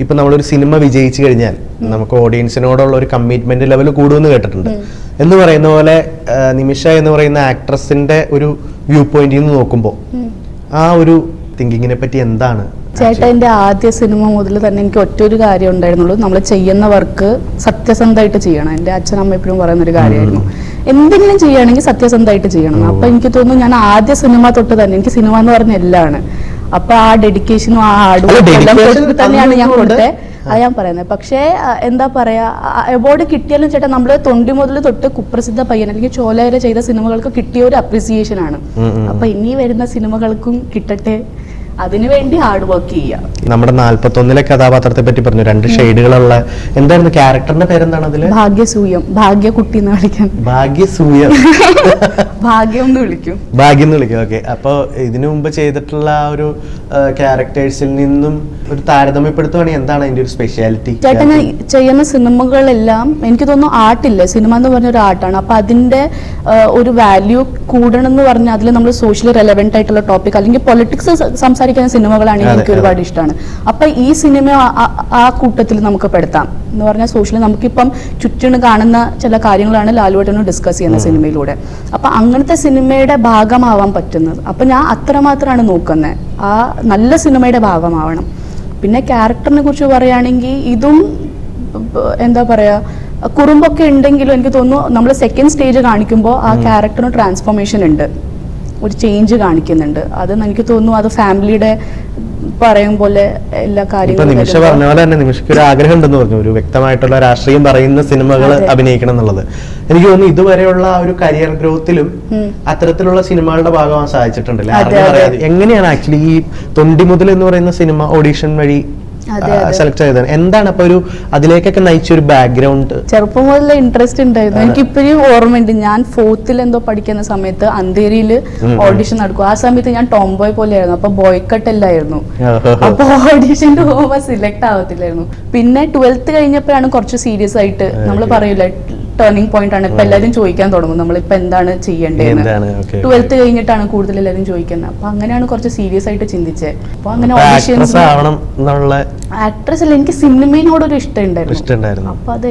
ഇപ്പൊ നമ്മളൊരു സിനിമ വിജയിച്ചു കഴിഞ്ഞാൽ നമുക്ക് ഓഡിയൻസിനോടുള്ള ഒരു കമ്മിറ്റ്മെന്റ് ലെവൽ കൂടുമെന്ന് കേട്ടിട്ടുണ്ട്. എന്ന് പറയുന്ന പോലെ നിമിഷ എന്ന് പറയുന്ന ആക്ട്രസിന്റെ ഒരു വ്യൂ പോയിന്റിൽ നിന്ന് നോക്കുമ്പോൾ ആ ഒരു തിങ്കിങ്ങിനെ പറ്റി എന്താണ്? ചേട്ടാ, എന്റെ ആദ്യ സിനിമ മുതൽ തന്നെ എനിക്ക് ഒറ്റൊരു കാര്യം ഉണ്ടായിരുന്നുള്ളൂ, നമ്മൾ ചെയ്യുന്ന വർക്ക് സത്യസന്ധമായിട്ട് ചെയ്യണം. എന്റെ അച്ഛനമ്മ എപ്പോഴും പറയുന്ന ഒരു കാര്യമായിരുന്നു, എന്തെങ്കിലും ചെയ്യുകയാണെങ്കിൽ സത്യസന്ധമായിട്ട് ചെയ്യണം. അപ്പൊ എനിക്ക് തോന്നുന്നു ഞാൻ ആദ്യ സിനിമ തൊട്ട് തന്നെ, എനിക്ക് സിനിമ എന്ന് പറഞ്ഞ എല്ലാമാണ്, അപ്പൊ ആ ഡെഡിക്കേഷനും ആ ഹാർഡ് വർക്ക് തന്നെയാണ് ഞാൻ കൊടുത്തത്. അത് ഞാൻ പറയുന്നത്. പക്ഷേ എന്താ പറയാ, അവാർഡ് കിട്ടിയാലും ചേട്ടാ നമ്മള് തൊണ്ടി മുതൽ തൊട്ട് കുപ്രസിദ്ധ പയ്യൻ അല്ലെങ്കിൽ ചോല വരെ ചെയ്ത സിനിമകൾക്ക് കിട്ടിയ ഒരു അപ്രീസിയേഷൻ ആണ്. അപ്പൊ ഇനി വരുന്ന സിനിമകൾക്കും കിട്ടട്ടെ, അതിനുവേണ്ടി ഹാർഡ് വർക്ക് ചെയ്യാം. നമ്മുടെ 41-ലെ കഥാപാത്രത്തെ പറ്റി പറഞ്ഞു, 2 ഷെയ്ഡുകളുള്ള, എന്തായിരുന്നു ക്യാരക്ടറിന്റെ പേരെന്താണ് അതില്? ഭാഗ്യസൂയം, ഭാഗ്യകുട്ടി എന്ന് വിളിക്കാൻ. ഭാഗ്യസൂയം, ഭാഗ്യം എന്ന് വിളിക്കും. ഭാഗ്യം എന്ന് വിളിക്കും. ഓക്കെ. അപ്പൊ ഇതിനു മുമ്പ് ചെയ്തിട്ടുള്ള ഒരു ക്യാരക്ടേഴ്സിൽ നിന്നും ഒരു താരതമ്യപ്പെടുത്തുവാണെങ്കിൽ എന്താണ് അതിന്റെ ഒരു സ്പെഷ്യാലിറ്റി? ചേട്ടൻ ചെയ്യുന്ന സിനിമകളെല്ലാം എനിക്ക് തോന്നുന്നു ആർട്ടില്ലേ, സിനിമ എന്ന് പറഞ്ഞ ഒരു ആർട്ടാണ്. അപ്പൊ അതിന്റെ ഒരു വാല്യൂ കൂടണം എന്ന് പറഞ്ഞാൽ അതിൽ നമ്മൾ സോഷ്യലി റെലവെന്റ് ആയിട്ടുള്ള ടോപ്പിക് അല്ലെങ്കിൽ പൊളിറ്റിക്സ് സംസാരിക്കുന്ന സിനിമകളാണെങ്കിൽ എനിക്ക് ഒരുപാട് ഇഷ്ടമാണ്. അപ്പൊ ഈ സിനിമ ആ കൂട്ടത്തിൽ നമുക്ക് പെടുത്താം എന്ന് പറഞ്ഞാൽ സോഷ്യലി നമുക്കിപ്പം ചുറ്റിന് കാണുന്ന ചില കാര്യങ്ങളാണ് ലാലുവേട്ടനും ഡിസ്കസ് ചെയ്യുന്ന സിനിമയിലൂടെ. അപ്പൊ അങ്ങനത്തെ സിനിമയുടെ ഭാഗമാവാൻ പറ്റുന്നത്, അപ്പൊ ഞാൻ അത്രമാത്രമാണ് നോക്കുന്നത്, ആ നല്ല സിനിമയുടെ ഭാഗമാവണം. പിന്നെ ക്യാരക്ടറിനെ കുറിച്ച് പറയുകയാണെങ്കിൽ ഇതും എന്താ പറയാ, കുറുമ്പൊക്കെ ഉണ്ടെങ്കിലും എനിക്ക് തോന്നുന്നു നമ്മൾ സെക്കൻഡ് സ്റ്റേജ് കാണിക്കുമ്പോൾ ആ ക്യാരക്ടറിന് ട്രാൻസ്ഫോർമേഷൻ ഉണ്ട്, ഒരു ചേഞ്ച് കാണിക്കുന്നുണ്ട്. അത് എനിക്ക് തോന്നുന്നു അത് ഫാമിലിയുടെ പറയും പോലെ എല്ലാ കാര്യങ്ങളും. നിമിഷ പറഞ്ഞ പോലെ തന്നെ നിമിഷയ്ക്ക് ഒരു ആഗ്രഹം ഉണ്ടെന്ന് പറഞ്ഞു, ഒരു വ്യക്തമായിട്ടുള്ള രാഷ്ട്രീയം പറയുന്ന സിനിമകൾ അഭിനയിക്കണം എന്നുള്ളത്. എനിക്ക് തോന്നുന്നു ഇതുവരെയുള്ള ഒരു കരിയർ ഗ്രോത്തിലും അത്തരത്തിലുള്ള സിനിമകളുടെ ഭാഗമാകാൻ സാധിച്ചിട്ടുണ്ടല്ലേ? എങ്ങനെയാണ് ആക്ച്വലി ഈ തൊണ്ടി മുതൽ എന്ന് പറയുന്ന സിനിമ ഓഡീഷൻ വഴി സെലക്ട് ചെയ്തത്? എന്താണ് അപ്പൊ ഒരു അതിലേക്കൊക്കെ നയിച്ചൊരു ബാക്ക്ഗ്രൗണ്ട്? ചെറുപ്പം മുതലേ ഇൻട്രസ്റ്റ് ഉണ്ടായിരുന്നു. എനിക്ക് ഇപ്പോഴും ഓർമ്മയുണ്ട്, ഞാൻ 4th എന്തോ പഠിക്കുന്ന സമയത്ത് അന്തേരിയിൽ ഓഡിഷൻ നടക്കും. ആ സമയത്ത് ഞാൻ ടോംബോയ് പോലെയായിരുന്നു, അപ്പൊ ബോയ്ക്കട്ട് എല്ലായിരുന്നു. അപ്പൊ ഓഡിഷന്റെ പോകുമ്പോൾ സിലക്ട് ആവത്തില്ലായിരുന്നു. പിന്നെ 12th കഴിഞ്ഞപ്പോഴാണ് കുറച്ച് സീരിയസ് ആയിട്ട് നമ്മൾ പറയൂല, ടേണിംഗ് പോയിന്റ് ആണ്. ഇപ്പൊ എല്ലാവരും ചോദിക്കാൻ തുടങ്ങും നമ്മളിപ്പോ എന്താണ് ചെയ്യേണ്ടതെന്ന്. 12th കഴിഞ്ഞിട്ടാണ് കൂടുതൽ എല്ലാവരും ചോദിക്കുന്നത്. അപ്പൊ അങ്ങനെയാണ് കുറച്ച് സീരിയസ് ആയിട്ട് ചിന്തിച്ചത്. അപ്പൊ അങ്ങനെ ഓഡിഷൻസ് ആക്ട്രസ് അല്ല, എനിക്ക് സിനിമയോടൊരു ഇഷ്ടം ഉണ്ടായിരുന്നു. അപ്പൊ അത്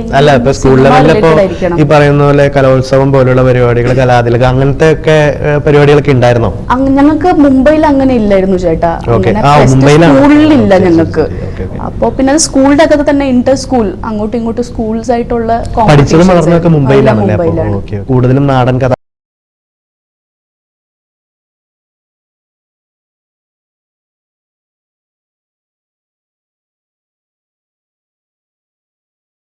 ഈ പറയുന്ന പോലെ കലോത്സവം പോലുള്ള പരിപാടികൾ, കലാതിലകം, അങ്ങനത്തെ ഒക്കെ പരിപാടികളൊക്കെ ഉണ്ടായിരുന്നോ? ഞങ്ങൾക്ക് മുംബൈയിൽ അങ്ങനെ ഇല്ലായിരുന്നു ചേട്ടാ, സ്കൂളിലില്ല ഞങ്ങൾക്ക്. അപ്പൊ പിന്നെ അത് സ്കൂളിന്റെ അകത്ത് തന്നെ ഇന്റർ സ്കൂൾ അങ്ങോട്ടും ഇങ്ങോട്ടും സ്കൂൾസ് ആയിട്ടുള്ള പഠിച്ചത് മുംബൈയിലാണ്. കൂടുതലും നാടൻ കഥ